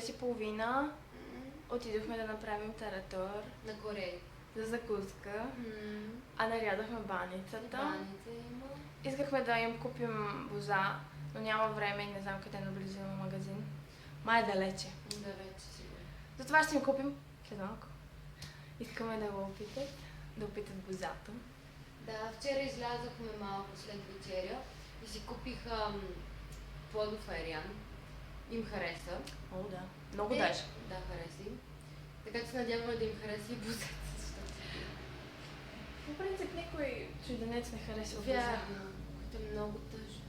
6:30 отидохме да направим таратор На Корей. за закуска, а нарядахме баницата. Баница има. Искахме да им купим боза, но няма време и не знам къде наблизо има магазин. Май е далече. Далече сигурно. Затова ще им купим след малко. Искаме да го опитат бозато. Да, вчера излязохме малко след вечеря и си купих плодов айрян. Им хареса. О, да. Много даже. Да, хареса им. Така че се надяваме да им хареса и бозата. По принцип никой чужденец не харесва боза. Вярно. Което е много тъжно.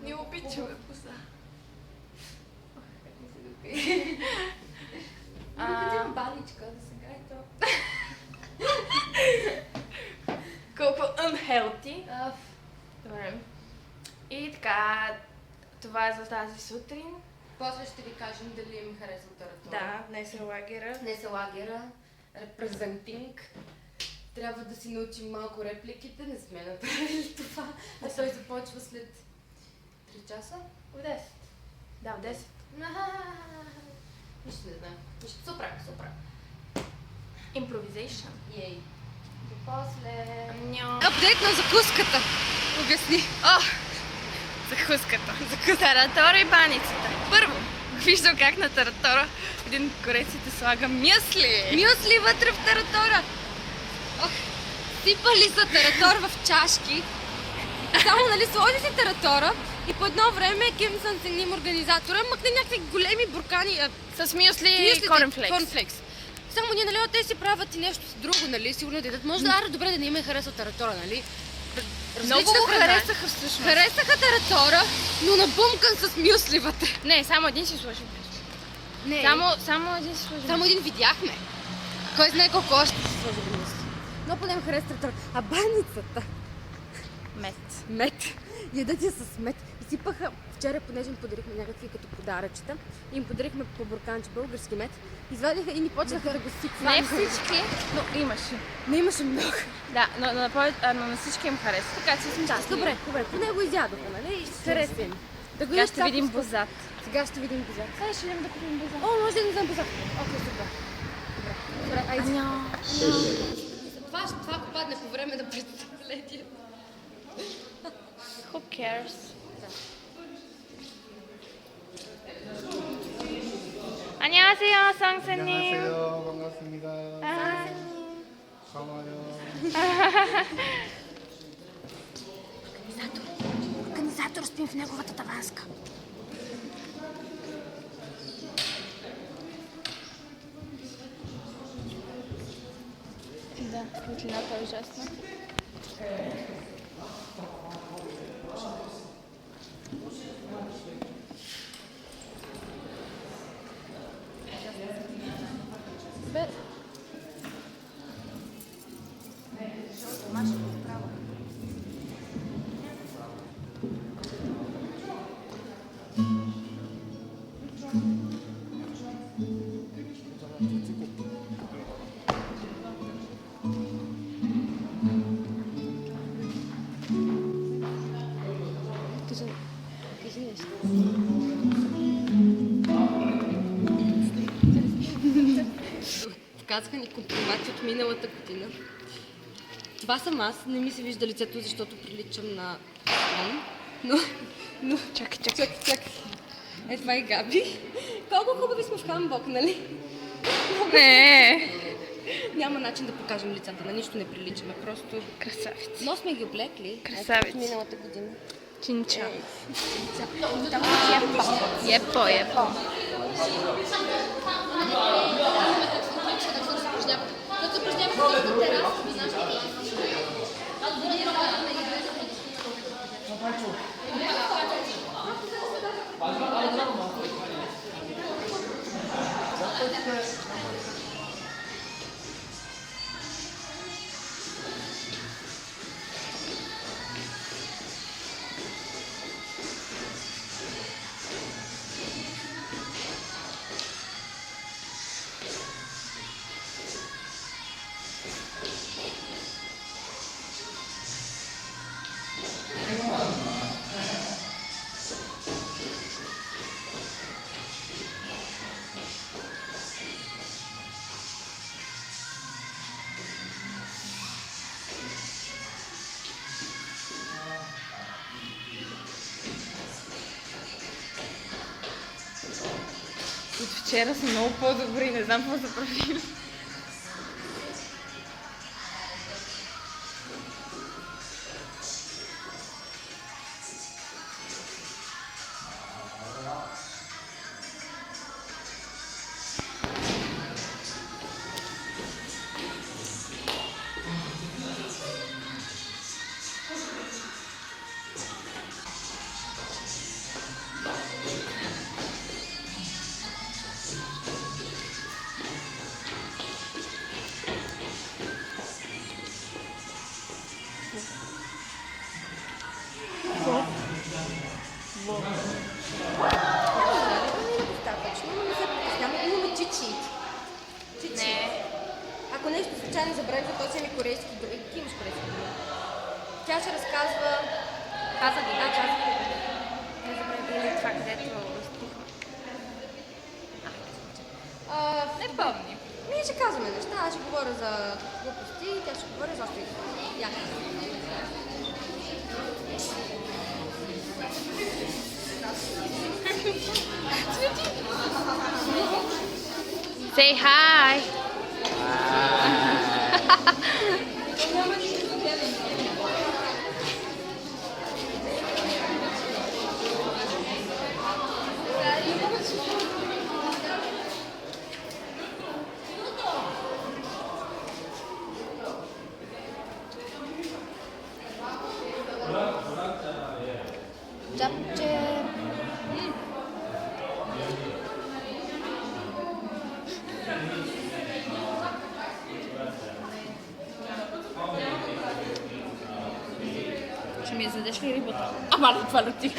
Ние обичаме боза. Ох, как ми се допи. Имам баничка да сега и то. Колко unhealthy. Аф. Добре. И така, това е за тази сутрин. После ще ви кажем дали им хареса таратора. Да, днес е лагера. Днес е лагера. Репрезентинг. Трябва да си научим малко репликите. Не сме направили това. А той започва след 3 часа. В 10. Да, в 10. Нищо не знам. Нищо. Супер. Improvisation. Ей. И после... Апдейт на закуската. Обясни. Закуската. Таратора и баницата. Първо, виждам как на таратора един от корейците слага мюсли. Мюсли вътре в таратора. Сипали са таратор в чашки. Само, нали, сложи си таратора и по едно време Ким Сан Сеним, организатора, мъкне някакви големи буркани. С мюсли и корнфлекс. Само ние, нали, те си правят и нещо друго, нали, сигурно да ядат. Може да добре да не им е харесал таратора, нали? Много го харесаха всъщност. Харесаха таратора, но набумкан с мюсли вътре. Не, само един си сложим. Не, Само един си сложим. само един видяхме. Кой знае колко още ще сложим мюсли. Но поне им хареса таратора. А баницата? Мед. Ядат я с мед. И сипаха, вчера, понеже им подарихме някакви като подаръчета, им подарихме по бурканче български мед. Извадиха и ни почнаха да го сипват. Не всички, но имаше. Не имаше много. Да, но на всички им хареса, така че съм щастлива. Добре, поне го изядоха, нали? И хареса им. Сега ще видим бозат. Сега ще видим бозат. Сега ще видим да купим бозат. О, може да не знам бозат. Окей, супер. Добре, айде. Това ако падне по време на представлението. Who cares? 안녕하세요, 선생님. 안녕하세요. 반갑습니다. 아, 고마워요. Организатор, спим в неговата таванска. Да, светлината е ужасна. Кажи нещо. Казаха ни комплименти от миналата година. Това съм аз, не ми се вижда лицето, защото приличам на слон. Но... Чакай. Е, това е Габи. Колко хубави сме в Хамбок, нали? Не. Няма начин да покажем лицата, на нищо не приличаме, просто... Красавици. Но сме ги облекли. Красавици. От миналата година. Чинча. Епо. От вчера са много по-добри, не знам какво са правили. Достатъчно, но не се притесняваме. Имаме чичи. Не. Ако нещо случайно забравим за този ми корейски думи, ти имаш корейски думи. Тя ще разказва... Каза ги, Да, казва ги. не забравяйте това, където стихме. Не помня. Ние ще казваме неща, аз ще говоря за глупости, тя ще говори за още. Say hi! Чапче. Ще ми задеш ли рибата? Ама ли това лети?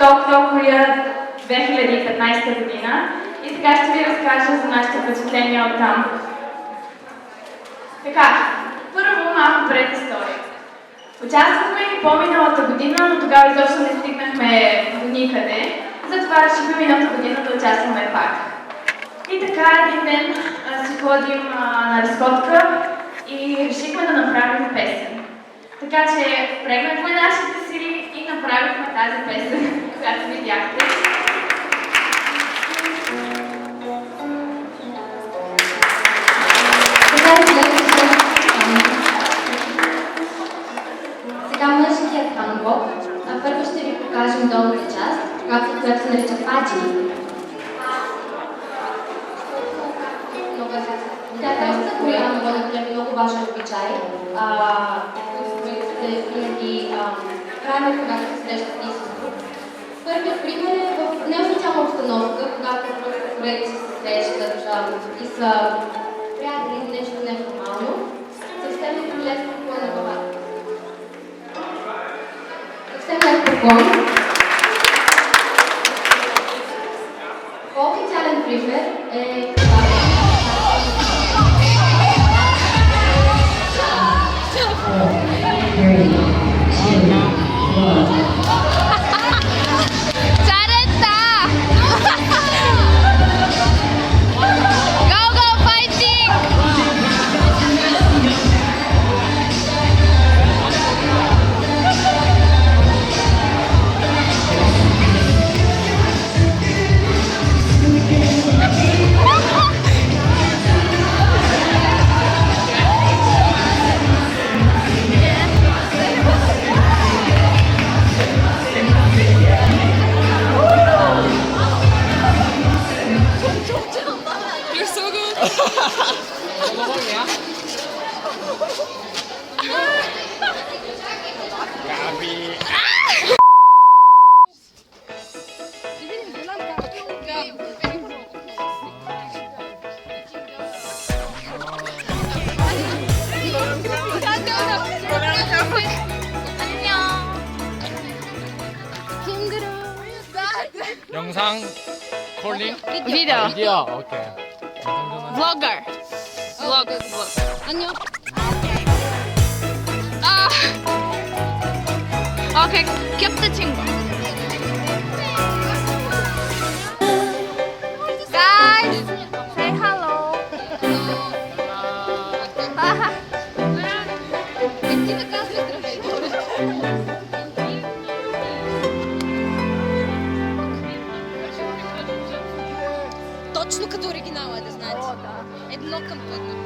Tokyo Korea 2015 година и сега ще ви разкажа за нашите впечатления от там. Така, първо малко предистория. Участвахме и по-миналата година, но тогава изобщо не стигнахме до никъде, затова решихме миналата година да участваме пак. И така един ден си ходим на разходка и решихме да направим песен. Така че впрегнахме нашите сили и направихме тази песен, която видяхте. Сега мъжкият ханбок. Първо ще ви покажем долната част, която се нарича паджи. Тя е доста голяма, водата е много важен обичай. Винаги правим, когато се срещат и с друг. Първият пример е в неофициална обстановка, когато колеги се срещат и са приятели, нещо неформално. Съвсем е лесно поклон на главата. Съвсем лек поклон. По-официален пример е това. 잘했다. Go go fighting. You're so good. 영상 콜링? 비디오. 비디오 오케이. 블로거. 블로그. 안녕. 아. 오케이. 귀엽다 친구. Guys, say hello. Точно като оригинала, да знаете. Едно към едно.